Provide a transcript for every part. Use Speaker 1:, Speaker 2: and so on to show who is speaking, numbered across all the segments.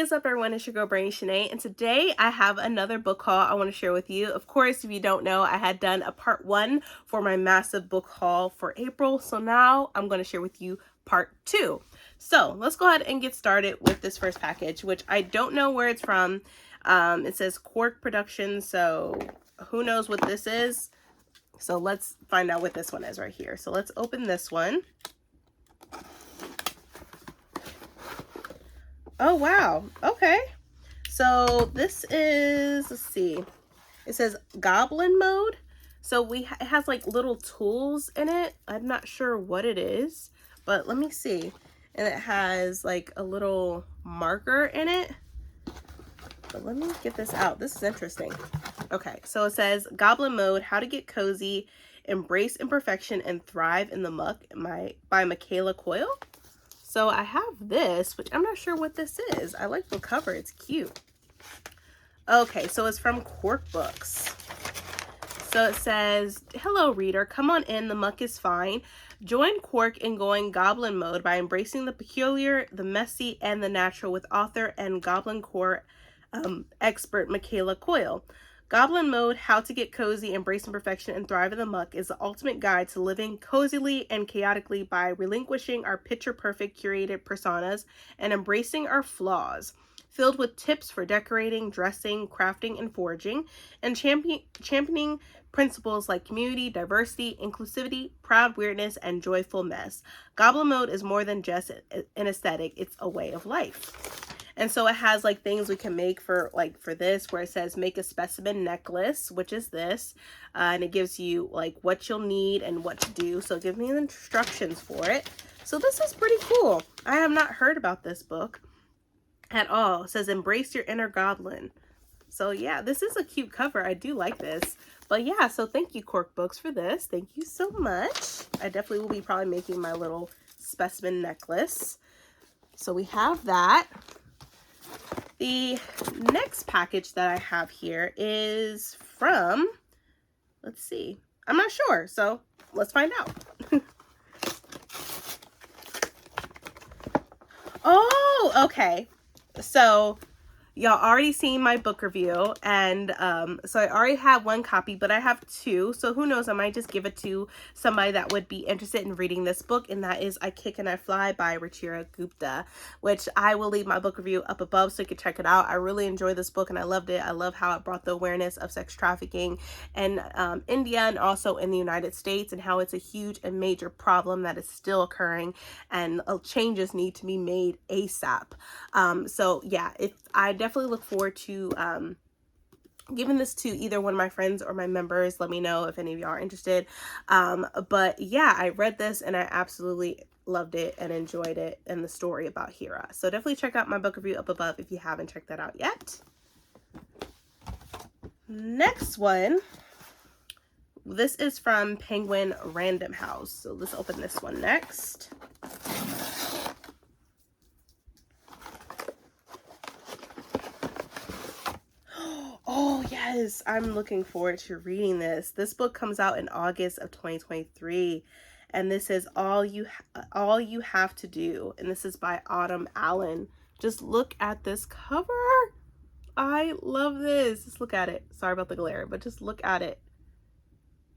Speaker 1: is up, everyone? It's your girl Brainy Shanae, and today I have another book haul I want to share with you. Of course, if you don't know, I had done a part 1 for my massive book haul for April, so now I'm going to share with you part 2. So let's go ahead and get started with this first package, which I don't know where it's from. It says Quark Productions, so who knows what this is? So let's find out what this one is right here. So let's open this one. Oh, wow. Okay. So this is, let's see. It says goblin mode. So it has like little tools in it. I'm not sure what it is, but let me see. And it has like a little marker in it. But let me get this out. This is interesting. Okay. So it says goblin mode, how to get cozy, embrace imperfection, and thrive in the muck by Michaela Coyle. So I have this, which I'm not sure what this is. I like the cover. It's cute. Okay, so it's from Quark Books. So it says, hello reader, come on in, the muck is fine. Join Quark in going goblin mode by embracing the peculiar, the messy, and the natural with author and goblin core expert Michaela Coyle. Goblin mode, how to get cozy, embrace imperfection, and thrive in the muck is the ultimate guide to living cozily and chaotically by relinquishing our picture-perfect curated personas and embracing our flaws. Filled with tips for decorating, dressing, crafting, and foraging, and championing principles like community, diversity, inclusivity, proud weirdness, and joyful mess. Goblin mode is more than just an aesthetic, it's a way of life. And so it has like things we can make for this, where it says make a specimen necklace, which is this, and it gives you like what you'll need and what to do. So it gives me the instructions for it. So this is pretty cool. I have not heard about this book at all. It says embrace your inner goblin. So yeah, this is a cute cover. I do like this. But yeah, so thank you Quark Books for this. Thank you so much. I definitely will be probably making my little specimen necklace. So we have that. The next package that I have here is from, let's see, I'm not sure, so let's find out. Oh, okay. So y'all already seen my book review, and so I already have one copy, but I have two, so who knows, I might just give it to somebody that would be interested in reading this book, and that is I Kick and I Fly by Ruchira Gupta, which I will leave my book review up above so you can check it out. I really enjoyed this book and I loved it. I love how it brought the awareness of sex trafficking in India and also in the United States, and how it's a huge and major problem that is still occurring, and changes need to be made ASAP. So yeah, I definitely look forward to giving this to either one of my friends or my members. Let me know if any of y'all are interested. But yeah, I read this and I absolutely loved it and enjoyed it, and the story about Hera. So definitely check out my book review up above if you haven't checked that out yet. Next one, this is from Penguin Random House. So let's open this one next. Oh yes, I'm looking forward to reading this. This book comes out in August of 2023, and this is All You Have to Do, and this is by Autumn Allen. Just look at this cover. I love this. Just look at it. Sorry about the glare, but just look at it.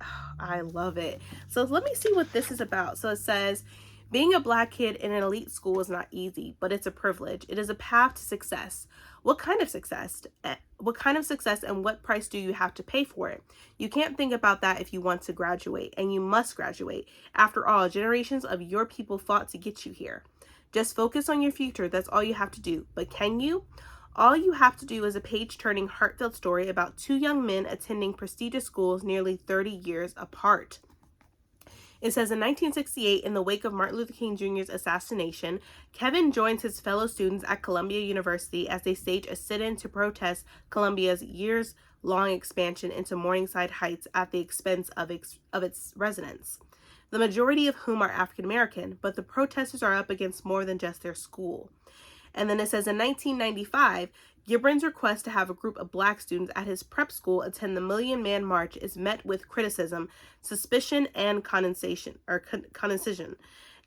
Speaker 1: Oh, I love it. So let me see what this is about. So it says, being a Black kid in an elite school is not easy, but it's a privilege. It is a path to success. What kind of success? What kind of success, and what price do you have to pay for it? You can't think about that if you want to graduate, and you must graduate. After all, generations of your people fought to get you here. Just focus on your future. That's all you have to do. But can you? All you have to do is a page-turning, heartfelt story about two young men attending prestigious schools nearly 30 years apart. It says, in 1968, in the wake of Martin Luther King Jr.'s assassination, Kevin joins his fellow students at Columbia University as they stage a sit-in to protest Columbia's years-long expansion into Morningside Heights at the expense of its residents, the majority of whom are African American, but the protesters are up against more than just their school. And then it says, in 1995, Gibran's request to have a group of Black students at his prep school attend the Million Man March is met with criticism, suspicion, and condescension.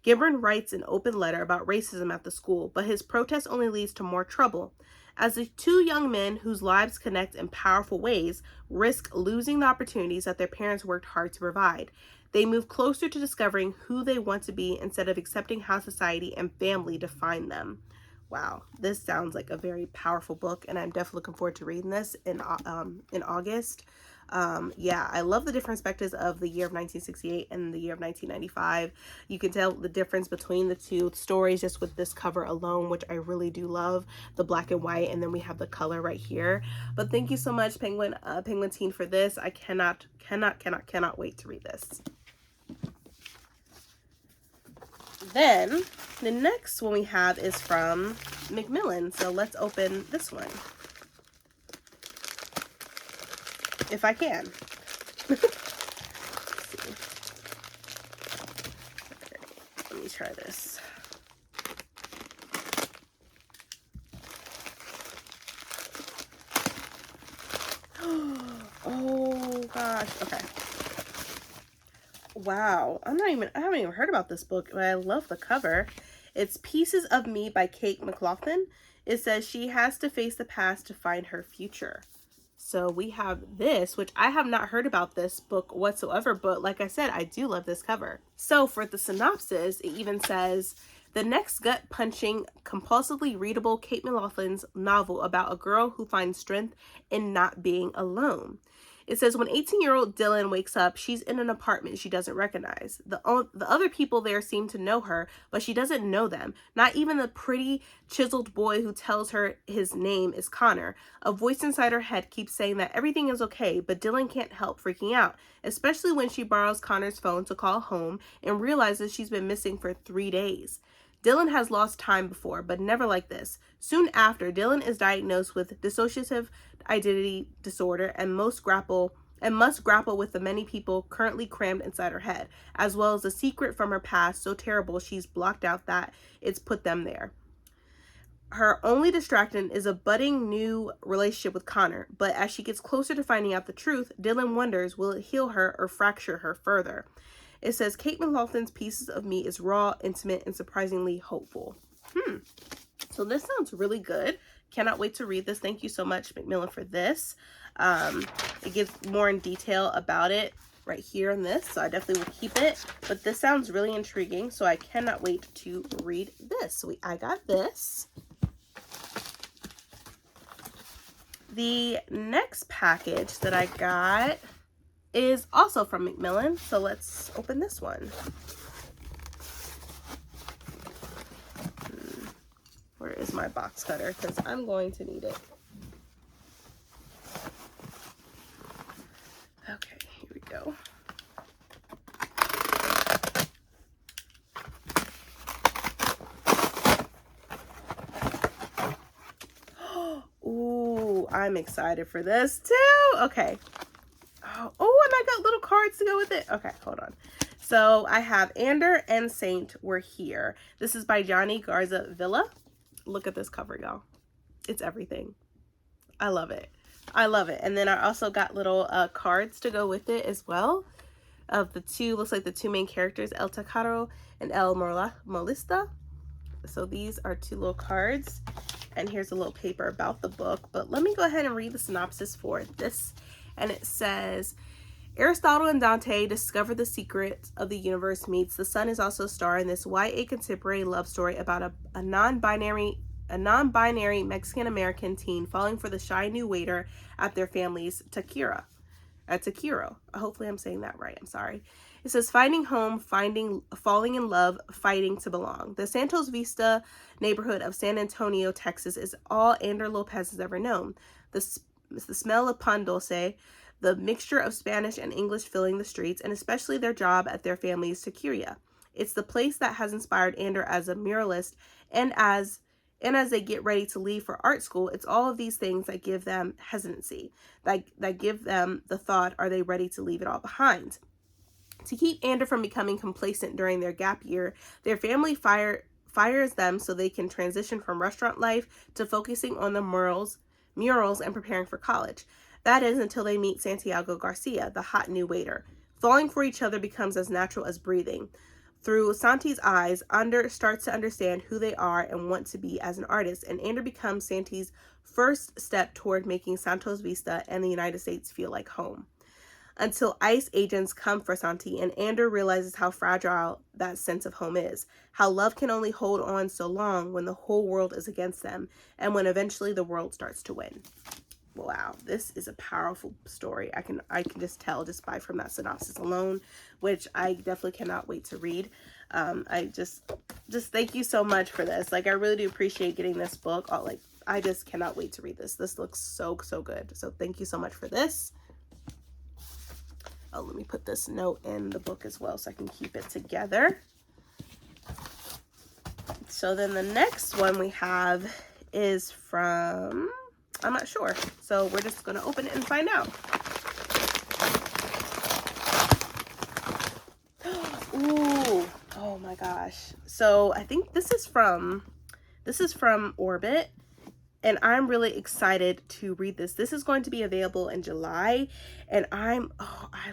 Speaker 1: Gibran writes an open letter about racism at the school, but his protest only leads to more trouble. As the two young men whose lives connect in powerful ways risk losing the opportunities that their parents worked hard to provide, they move closer to discovering who they want to be instead of accepting how society and family define them. Wow, this sounds like a very powerful book, and I'm definitely looking forward to reading this in August. Yeah, I love the different perspectives of the year of 1968 and the year of 1995. You can tell the difference between the two stories just with this cover alone, which I really do love, the black and white, and then we have the color right here. But thank you so much, Penguin Teen, for this. I cannot wait to read this. Then the next one we have is from Macmillan, so let's open this one. If I can. Let's see. Right, let me try this. Oh gosh, okay. Wow, I haven't even heard about this book, but I love the cover. It's Pieces of Me by Kate McLaughlin. It says she has to face the past to find her future. So we have this, which I have not heard about this book whatsoever, but like I said, I do love this cover. So for the synopsis, it even says, the next gut-punching, compulsively readable Kate McLaughlin's novel about a girl who finds strength in not being alone. It says when 18-year-old Dylan wakes up, she's in an apartment she doesn't recognize. The other people there seem to know her, but she doesn't know them. Not even the pretty, chiseled boy who tells her his name is Connor. A voice inside her head keeps saying that everything is okay, but Dylan can't help freaking out, especially when she borrows Connor's phone to call home and realizes she's been missing for 3 days. Dylan has lost time before, but never like this. Soon after, Dylan is diagnosed with dissociative identity disorder and must grapple with the many people currently crammed inside her head, as well as a secret from her past so terrible she's blocked out that it's put them there. Her only distraction is a budding new relationship with Connor, but as she gets closer to finding out the truth, Dylan wonders, will it heal her or fracture her further? It says, Kate McLaughlin's Pieces of Me is raw, intimate, and surprisingly hopeful. So this sounds really good. Cannot wait to read this. Thank you so much, Macmillan, for this. It gives more in detail about it right here in this, so I definitely will keep it. But this sounds really intriguing, so I cannot wait to read this. So I got this. The next package that I got is also from Macmillan, so let's open this one. Where is my box cutter? Because I'm going to need it. Okay, here we go. Ooh, I'm excited for this too. Okay. Oh, and I got little cards to go with it. Okay, hold on. So I have Ander and Saint Were Here. This is by Johnny Garza Villa. Look at this cover, y'all. It's everything. I love it. I love it. And then I also got little cards to go with it as well. Of the two, looks like the two main characters, El Tacaro and El Molista. So these are two little cards. And here's a little paper about the book. But let me go ahead and read the synopsis for this. And it says, Aristotle and Dante discover the secrets of the universe meets the sun is also a star in this YA contemporary love story about a non-binary Mexican-American teen falling for the shy new waiter at their family's taquero. Hopefully I'm saying that right. I'm sorry. It says finding home, falling in love, fighting to belong. The Santos Vista neighborhood of San Antonio, Texas is all Ander Lopez has ever known. The smell of pan dulce, the mixture of Spanish and English filling the streets, and especially their job at their family's taqueria. It's the place that has inspired Ander as a muralist, and as they get ready to leave for art school, it's all of these things that give them hesitancy, that give them the thought, are they ready to leave it all behind? To keep Ander from becoming complacent during their gap year, their family fires them so they can transition from restaurant life to focusing on the murals and preparing for college. That is until they meet Santiago Garcia, the hot new waiter. Falling for each other becomes as natural as breathing. Through Santi's eyes, Ander starts to understand who they are and want to be as an artist, and Ander becomes Santi's first step toward making Santos Vista and the United States feel like home. Until ICE agents come for Santi, and Ander realizes how fragile that sense of home is, how love can only hold on so long when the whole world is against them, and when eventually the world starts to win. Wow, this is a powerful story. I can just tell just from that synopsis alone, which I definitely cannot wait to read. I just thank you so much for this. Like, I really do appreciate getting this book. I just cannot wait to read this. This looks so good. So thank you so much for this. Oh, let me put this note in the book as well so I can keep it together. So then the next one we have is from, I'm not sure. So we're just going to open it and find out. Ooh, oh my gosh. So I think this is from Orbit. And I'm really excited to read this. This is going to be available in July. And I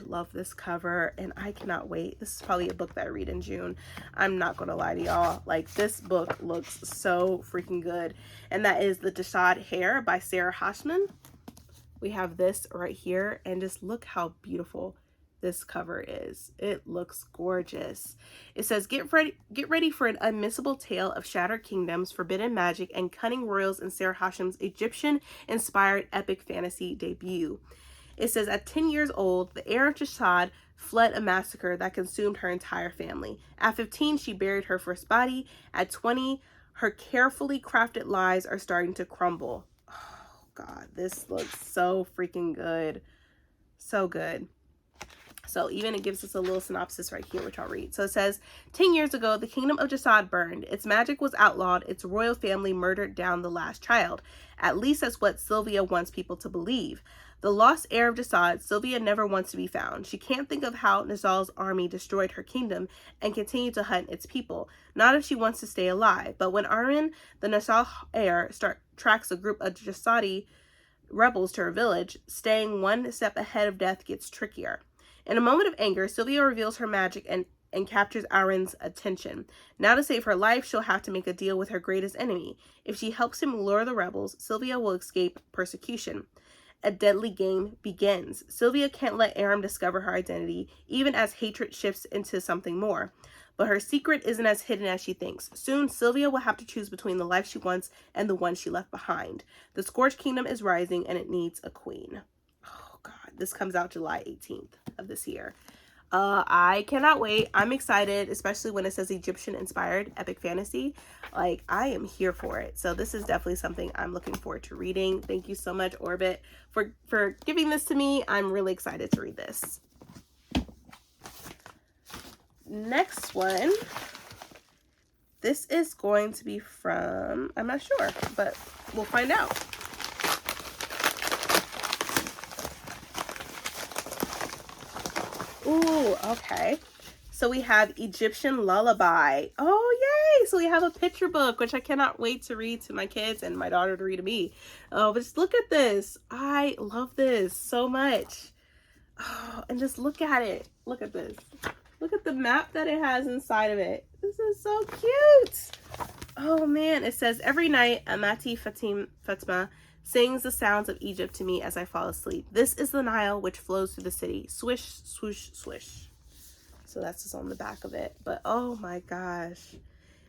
Speaker 1: love this cover and I cannot wait. This is probably a book that I read in June. I'm not going to lie to y'all. Like, this book looks so freaking good. And that is The Jasad Heir by Sarah Hashman. We have this right here. And just look how beautiful this cover is. It looks gorgeous. It says, get ready for an unmissable tale of shattered kingdoms, forbidden magic, and cunning royals in Sarah Hashem's Egyptian-inspired epic fantasy debut. It says, at 10 years old, the heir of Jasad fled a massacre that consumed her entire family. At 15, she buried her first body. At 20, her carefully crafted lies are starting to crumble. Oh, God, this looks so freaking good. So good. So even it gives us a little synopsis right here, which I'll read. So it says, 10 years ago, the kingdom of Jasad burned. Its magic was outlawed. Its royal family murdered down the last child. At least that's what Sylvia wants people to believe. The lost heir of Jasad, Sylvia never wants to be found. She can't think of how Nizal's army destroyed her kingdom and continued to hunt its people. Not if she wants to stay alive. But when Armin, the Nizal heir, tracks a group of Jasadi rebels to her village, staying one step ahead of death gets trickier. In a moment of anger, Sylvia reveals her magic and captures Aaron's attention. Now to save her life, she'll have to make a deal with her greatest enemy. If she helps him lure the rebels, Sylvia will escape persecution. A deadly game begins. Sylvia can't let Aram discover her identity, even as hatred shifts into something more. But her secret isn't as hidden as she thinks. Soon, Sylvia will have to choose between the life she wants and the one she left behind. The Scorched Kingdom is rising, and it needs a queen. This comes out July 18th of this year. I cannot wait. I'm excited, especially when it says Egyptian-inspired epic fantasy. Like, I am here for it. So this is definitely something I'm looking forward to reading. Thank you so much, Orbit, for giving this to me. I'm really excited to read this. Next one. This is going to be from, I'm not sure, but we'll find out. Ooh, okay. So we have Egyptian Lullaby. Oh, yay! So we have a picture book, which I cannot wait to read to my kids and my daughter to read to me. Oh, but just look at this. I love this so much. Oh, and just look at it. Look at this. Look at the map that it has inside of it. This is so cute. Oh, man. It says, every night, Amati Fatima sings the sounds of Egypt to me as I fall asleep. This is the Nile which flows through the city. Swish, swoosh, swish. So that's just on the back of it. But oh my gosh.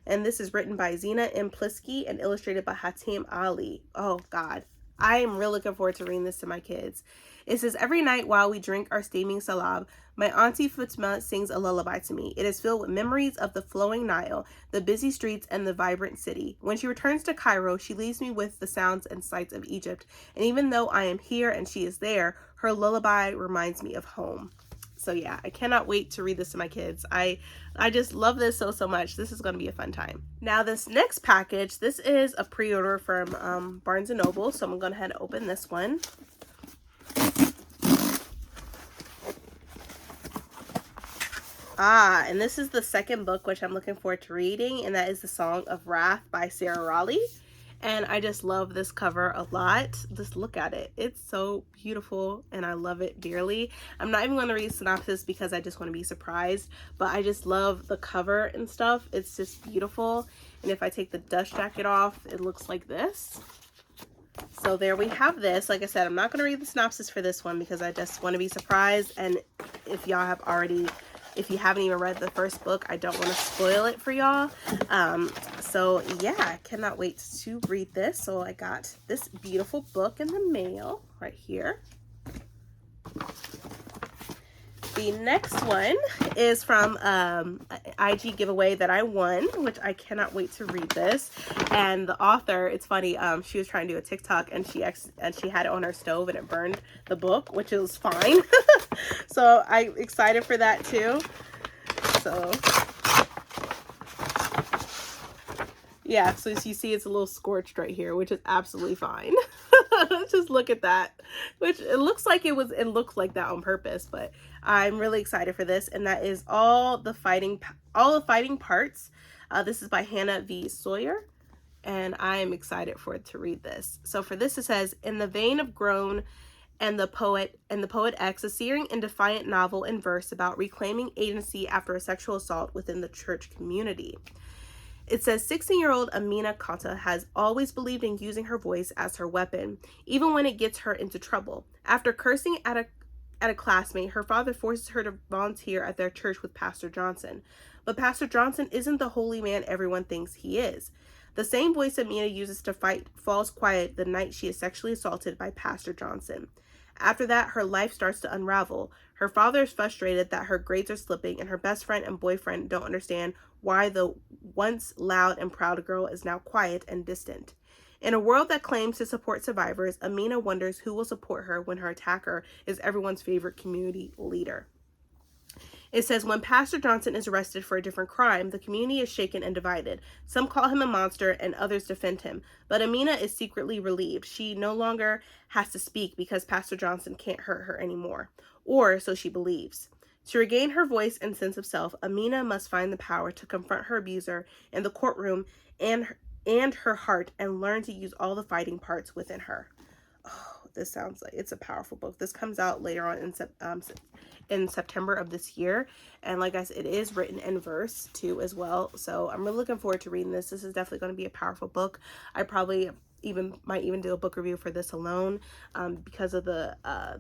Speaker 1: And this is written by Zena M. Plisky and illustrated by Hatim Ali. Oh God. I am really looking forward to reading this to my kids. It says, every night while we drink our steaming salab, my auntie Fatima sings a lullaby to me. It is filled with memories of the flowing Nile, the busy streets, and the vibrant city. When she returns to Cairo, she leaves me with the sounds and sights of Egypt. And even though I am here and she is there, her lullaby reminds me of home. So yeah, I cannot wait to read this to my kids. I just love this so much. This is going to be a fun time. Now this next package, this is a pre-order from Barnes & Noble. So I'm going to go ahead and open this one. And this is the second book which I'm looking forward to reading, and that is The Song of Wrath by Sarah Raleigh. And I just love this cover a lot. Just look at it. It's so beautiful and I love it dearly. I'm not even going to read synopsis because I just want to be surprised, but I just love the cover and stuff. It's just beautiful. And if I take the dust jacket off, it looks like this. So there we have this. Like I said, I'm not going to read the synopsis for this one because I just want to be surprised. And if y'all have already, if you haven't even read the first book, I don't want to spoil it for y'all. So yeah, I cannot wait to read this. So I got this beautiful book in the mail right here. The next one is from an IG giveaway that I won, which I cannot wait to read this. And the author, it's funny, she was trying to do a TikTok and she had it on her stove and it burned the book, which is fine. So I'm excited for that too. So yeah, so as you see, it's a little scorched right here, which is absolutely fine. Just look at that, which it looks like it looked like that on purpose, but I'm really excited for this. And that is all the fighting parts. This is by Hannah V. Sawyer, and I am excited to read this. So for this, it says, in the vein of Groan and the Poet X, a searing and defiant novel in verse about reclaiming agency after a sexual assault within the church community. It says 16-year-old Amina Kata has always believed in using her voice as her weapon, even when it gets her into trouble. After cursing at a classmate, her father forces her to volunteer at their church with Pastor Johnson. But Pastor Johnson isn't the holy man everyone thinks he is. The same voice Amina uses to fight falls quiet the night she is sexually assaulted by Pastor Johnson. After that, her life starts to unravel. Her father is frustrated that her grades are slipping, and her best friend and boyfriend don't understand why the once loud and proud girl is now quiet and distant. In a world that claims to support survivors, Amina wonders who will support her when her attacker is everyone's favorite community leader. It says, when Pastor Johnson is arrested for a different crime, the community is shaken and divided. Some call him a monster and others defend him. But Amina is secretly relieved. She no longer has to speak because Pastor Johnson can't hurt her anymore. Or so she believes. To regain her voice and sense of self, Amina must find the power to confront her abuser in the courtroom and her heart and learn to use all the fighting parts within her. Oh, this sounds like it's a powerful book. This comes out later on in September of this year, and like I said, it is written in verse too as well, so I'm really looking forward to reading this. This is definitely going to be a powerful book. I probably might even do a book review for this alone, because of the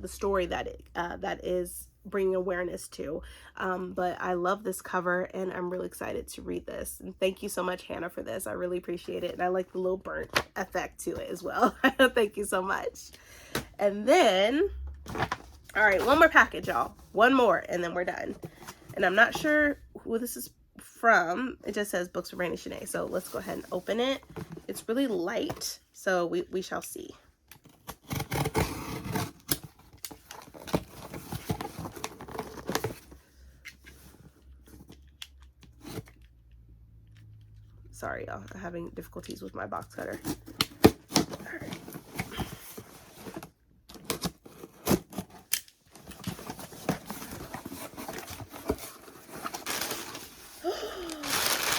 Speaker 1: story that is bringing awareness to. But I love this cover and I'm really excited to read this. And thank you so much, Hannah, for this. I really appreciate it. And I like the little burnt effect to it as well. Thank you so much. And then, all right, one more package, y'all. One more, and then we're done. And I'm not sure who this is from. It just says Books for Brandy Shanae. So let's go ahead and open it. It's really light, so we shall see. Sorry, y'all. I'm having difficulties with my box cutter. All right.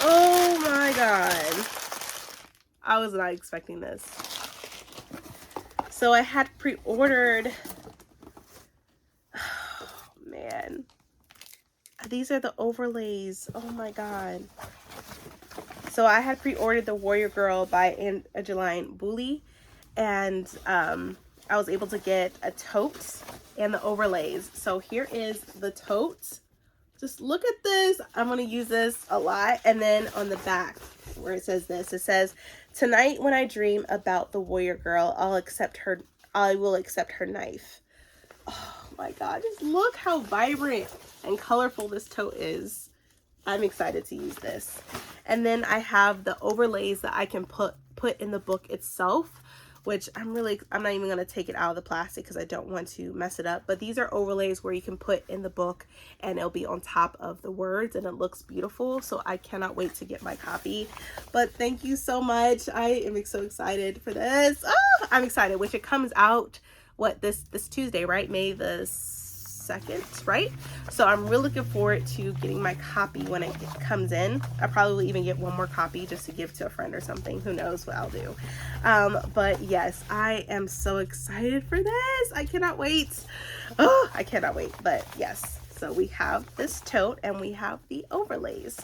Speaker 1: Oh my God. I was not expecting this. So I had pre-ordered. Oh man. These are the overlays. Oh my God. So I had pre-ordered The Warrior Girl by Angeline Boulley, and I was able to get a tote and the overlays. So here is the tote. Just look at this. I'm going to use this a lot. And then on the back where it says this, it says, tonight when I dream about the warrior girl, I will accept her knife. Oh my God. Just look how vibrant and colorful this tote is. I'm excited to use this. And then I have the overlays that I can put in the book itself, which I'm not even going to take it out of the plastic because I don't want to mess it up. But these are overlays where you can put in the book and it'll be on top of the words and it looks beautiful. So I cannot wait to get my copy. But thank you so much. I am so excited for this. Oh, I'm excited, which it comes out, this Tuesday, right? May the 2nd, right? So I'm really looking forward to getting my copy when it comes in. I'll probably even get one more copy just to give to a friend or something. Who knows what I'll do. But yes, I am so excited for this. I cannot wait. Oh, I cannot wait. But yes, so we have this tote and we have the overlays.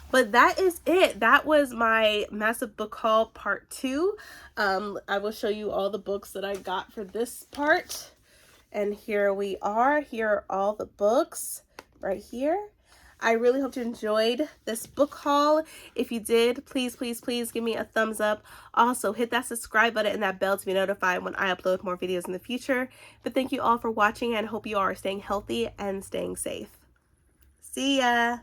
Speaker 1: But that is it. That was my massive book haul part 2. I will show you all the books that I got for this part. And here we are. Here are all the books right here. I really hope you enjoyed this book haul. If you did, please, please, please give me a thumbs up. Also, hit that subscribe button and that bell to be notified when I upload more videos in the future. But thank you all for watching, and I hope you all are staying healthy and staying safe. See ya!